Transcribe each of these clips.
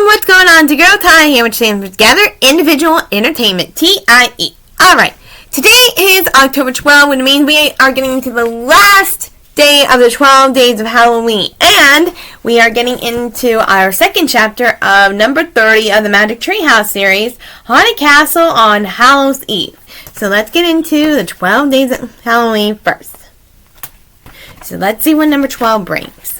what's going on? It's your girl T.I.E here, which stands together Individual Entertainment, T.I.E. Alright, today is October 12th, which means we are getting into the last day of the 12 days of Halloween. And we are getting into our second chapter of number 30 of the Magic Treehouse series, Haunted Castle on Hallows Eve. So let's get into the 12 days of Halloween first. So let's see what number 12 brings.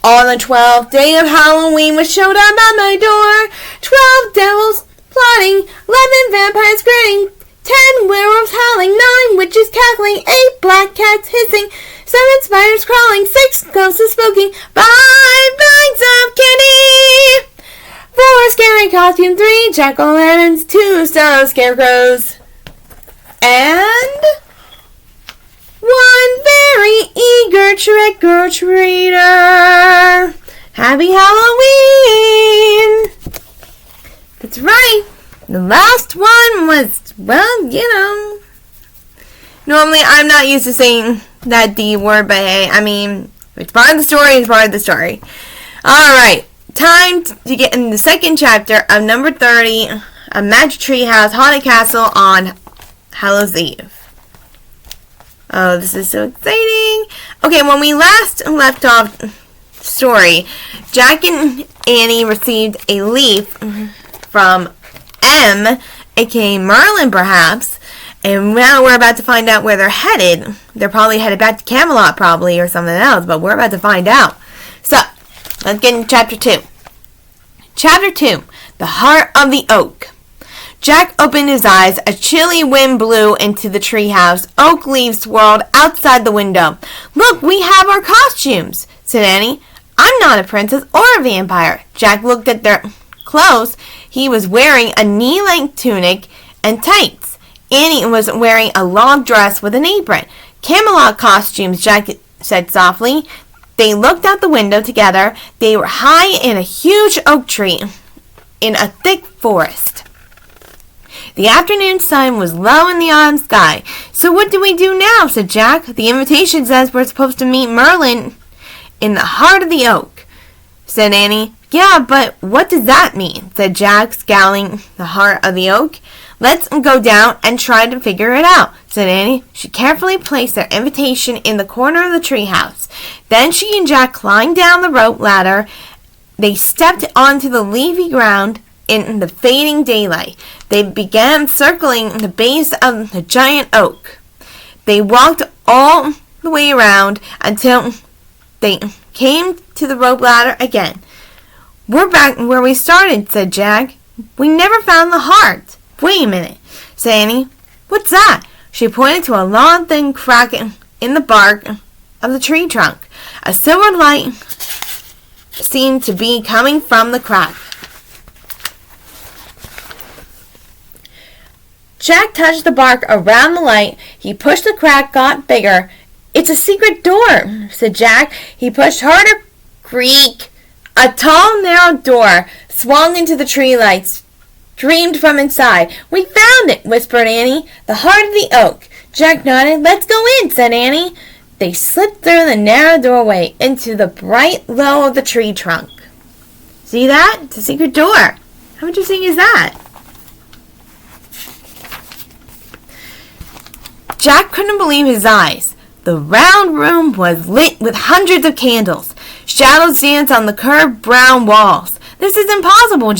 On the 12th day of Halloween was showed up at my door. 12 devils plotting, 11 vampires grinning, 10 werewolves howling, 9 witches cackling, 8 black cats hissing, 7 spiders crawling, 6 ghosts spooking, 5 bags of candy, 4 scary costumes, 3 jack-o'-lanterns, 2 stone scarecrows, and 1 very eager trick-or-treater. Happy Halloween! That's right. The last one was, well, normally I'm not used to saying that D word, but hey, I mean, it's part of the story, it's part of the story. Alright, time to get in the second chapter of number 30, A Magic Treehouse Haunted Castle on Hallows Eve. Oh, this is so exciting. Okay, when we last left off story, Jack and Annie received a leaf from M, aka Merlin perhaps, and now we're about to find out where they're headed. They're probably headed back to Camelot probably, or something else, but we're about to find out. So, let's get into Chapter 2. Chapter 2, The Heart of the Oak. Jack opened his eyes. A chilly wind blew into the treehouse. Oak leaves swirled outside the window. "Look, we have our costumes," said Annie. "I'm not a princess or a vampire." Jack looked at their clothes. He was wearing a knee-length tunic and tights. Annie was wearing a long dress with an apron. "Camelot costumes," Jack said softly. They looked out the window together. They were high in a huge oak tree in a thick forest. The afternoon sun was low in the autumn sky. "So what do we do now?" said Jack. "The invitation says we're supposed to meet Merlin in the heart of the oak," said Annie. "Yeah, but what does that mean?" said Jack, scowling. "The heart of the oak? Let's go down and try to figure it out," said Annie. She carefully placed their invitation in the corner of the treehouse. Then she and Jack climbed down the rope ladder. They stepped onto the leafy ground in the fading daylight. They began circling the base of the giant oak. They walked all the way around until they came to the rope ladder again. "We're back where we started," said Jack. "We never found the heart." "Wait a minute," said Annie. "What's that?" She pointed to a long thin crack in the bark of the tree trunk. A silver light seemed to be coming from the crack. Jack touched the bark around the light. He pushed the crack, got bigger. "It's a secret door," said Jack. He pushed harder. Creak! A tall, narrow door swung into the tree lights, streamed from inside. "We found it," whispered Annie. "The heart of the oak." Jack nodded. "Let's go in," said Annie. They slipped through the narrow doorway into the bright glow of the tree trunk. See that? It's a secret door. How interesting is that? Jack couldn't believe his eyes. The round room was lit with hundreds of candles. Shadows danced on the curved brown walls. "This is impossible,"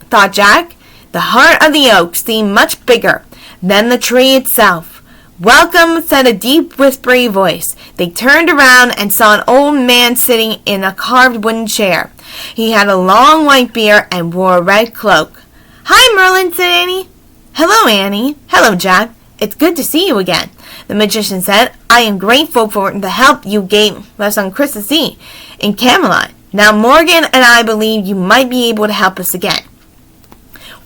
thought Jack. The heart of the oak seemed much bigger than the tree itself. "Welcome," said a deep, whispery voice. They turned around and saw an old man sitting in a carved wooden chair. He had a long white beard and wore a red cloak. "Hi, Merlin," said Annie. "Hello, Annie." "Hello, Jack. It's good to see you again," the magician said. "I am grateful for the help you gave us on Christmas Eve in Camelot. Now Morgan and I believe you might be able to help us again."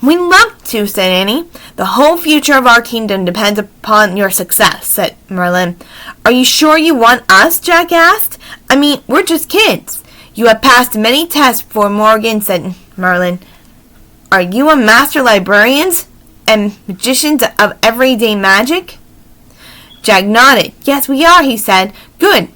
"We'd love to," said Annie. "The whole future of our kingdom depends upon your success," said Merlin. "Are you sure you want us?" Jack asked. "I mean, we're just kids." "You have passed many tests for Morgan," said Merlin. "Are you a master librarian and magicians of everyday magic?" Jack nodded. "Yes, we are," he said. "Good.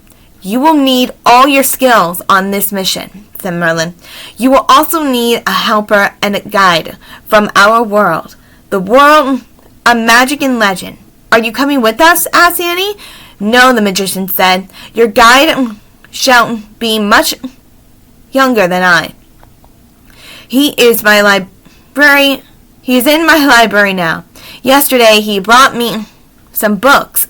You will need all your skills on this mission, said Merlin. You will also need a helper and a guide from our world, the world of magic and legend. Are you coming with us? Asked Annie. No, the magician said. Your guide shall be much younger than I. He is in my library now. Yesterday he brought me some books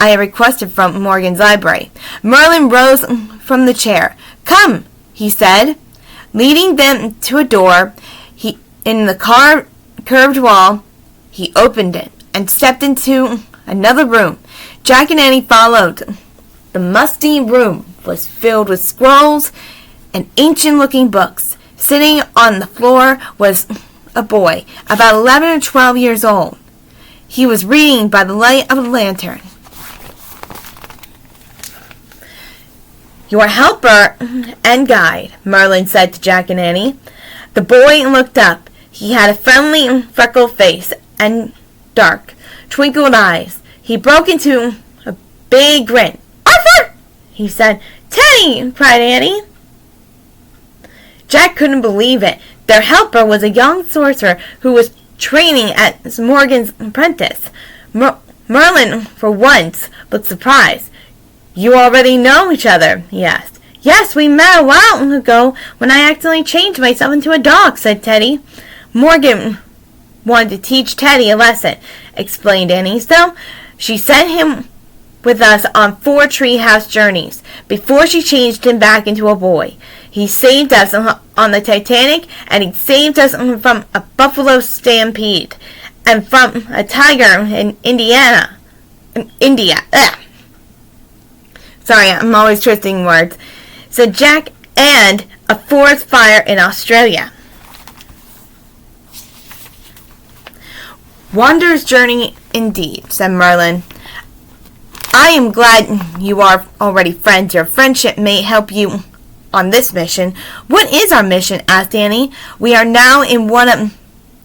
I requested from Morgan's library. Merlin rose from the chair. Come, he said, leading them to a door in the curved wall. He opened it and stepped into another room. Jack and Annie followed. The musty room was filled with scrolls and ancient-looking books. Sitting on the floor was a boy, about 11 or 12 years old. He was reading by the light of a lantern. Your helper and guide, Merlin said to Jack and Annie. The boy looked up. He had a friendly, freckled face and dark, twinkled eyes. He broke into a big grin. Arthur! He said. Teddy! Cried Annie. Jack couldn't believe it. Their helper was a young sorcerer who was training as Morgan's apprentice. Merlin, for once, looked surprised. You already know each other, he asked. Yes, we met a while ago when I accidentally changed myself into a dog, said Teddy. Morgan wanted to teach Teddy a lesson, explained Annie. So she sent him with us on 4 treehouse journeys before she changed him back into a boy. He saved us on the Titanic, and he saved us from a buffalo stampede and from a tiger in India. Sorry, I'm always twisting words. Said Jack, and a forest fire in Australia. Wanderer's journey indeed, said Merlin. I am glad you are already friends. Your friendship may help you on this mission. What is our mission? Asked Annie. We are now in one of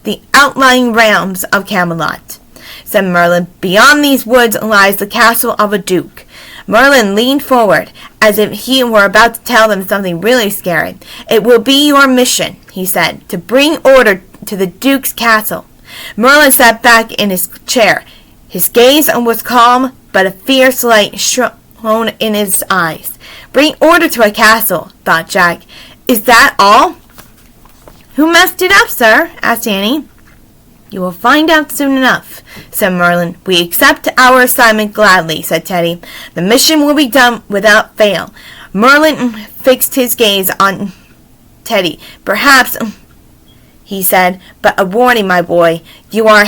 the outlying realms of Camelot, said Merlin. Beyond these woods lies the castle of a duke. Merlin leaned forward as if he were about to tell them something really scary. It will be your mission, he said, to bring order to the duke's castle. Merlin sat back in his chair. His gaze was calm, but a fierce light shone in his eyes. Bring order to a castle, thought Jack. Is that all? Who messed it up, sir? Asked Annie. You will find out soon enough, said Merlin. We accept our assignment gladly, said Teddy. The mission will be done without fail. Merlin fixed his gaze on Teddy. Perhaps, he said, but a warning, my boy. You are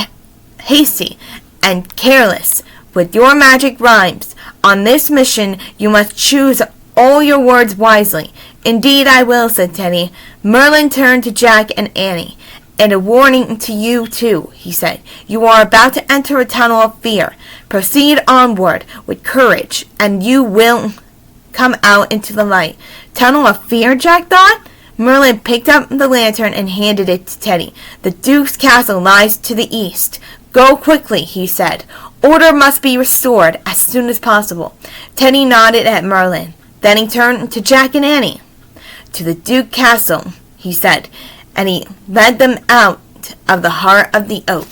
hasty and careless with your magic rhymes. On this mission, you must choose all your words wisely. Indeed I will, said Teddy. Merlin turned to Jack and Annie. And a warning to you, too, he said. You are about to enter a tunnel of fear. Proceed onward with courage, and you will come out into the light. Tunnel of fear, Jack thought? Merlin picked up the lantern and handed it to Teddy. The Duke's castle lies to the east. Go quickly, he said. Order must be restored as soon as possible. Teddy nodded at Merlin. Then he turned to Jack and Annie. To the Duke Castle, he said, and he led them out of the heart of the oak.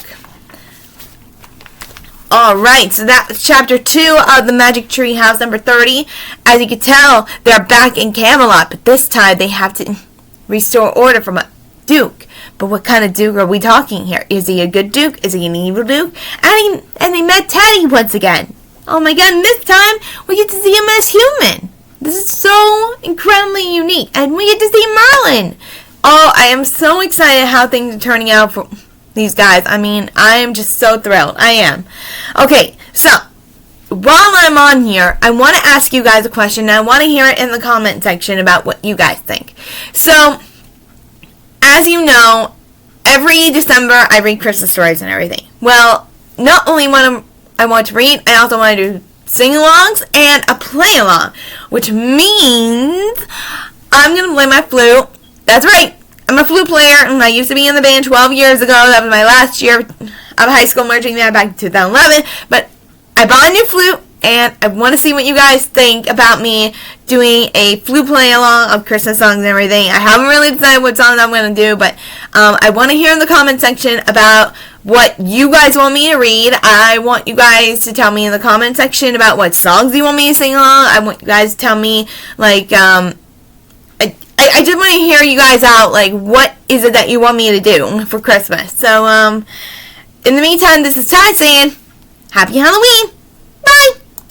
Alright, so that's chapter 2 of the Magic Tree House number 30. As you can tell, they're back in Camelot, but this time they have to restore order from a duke. But what kind of duke are we talking here? Is he a good duke? Is he an evil duke? And they met Teddy once again. Oh my god, and this time we get to see him as human. This is so incredibly unique. And we get to see Merlin. Oh, I am so excited how things are turning out for these guys. I mean, I am just so thrilled. I am. Okay, so while I'm on here, I want to ask you guys a question, and I want to hear it in the comment section about what you guys think. So, as you know, every December I read Christmas stories and everything. Well, not only when I want to read, I also want to do sing-alongs and a play-along, which means I'm going to play my flute. That's right, I'm a flute player, and I used to be in the band 12 years ago. That was my last year of high school, merging that back in 2011, but I bought a new flute, and I want to see what you guys think about me doing a flute play along of Christmas songs and everything. I haven't really decided what songs I'm going to do, but I want to hear in the comment section about what you guys want me to read. I want you guys to tell me in the comment section about what songs you want me to sing along. I want you guys to tell me, like, I just want to hear you guys out, like, what is it that you want me to do for Christmas. So, in the meantime, this is T.I.E saying, Happy Halloween! Bye!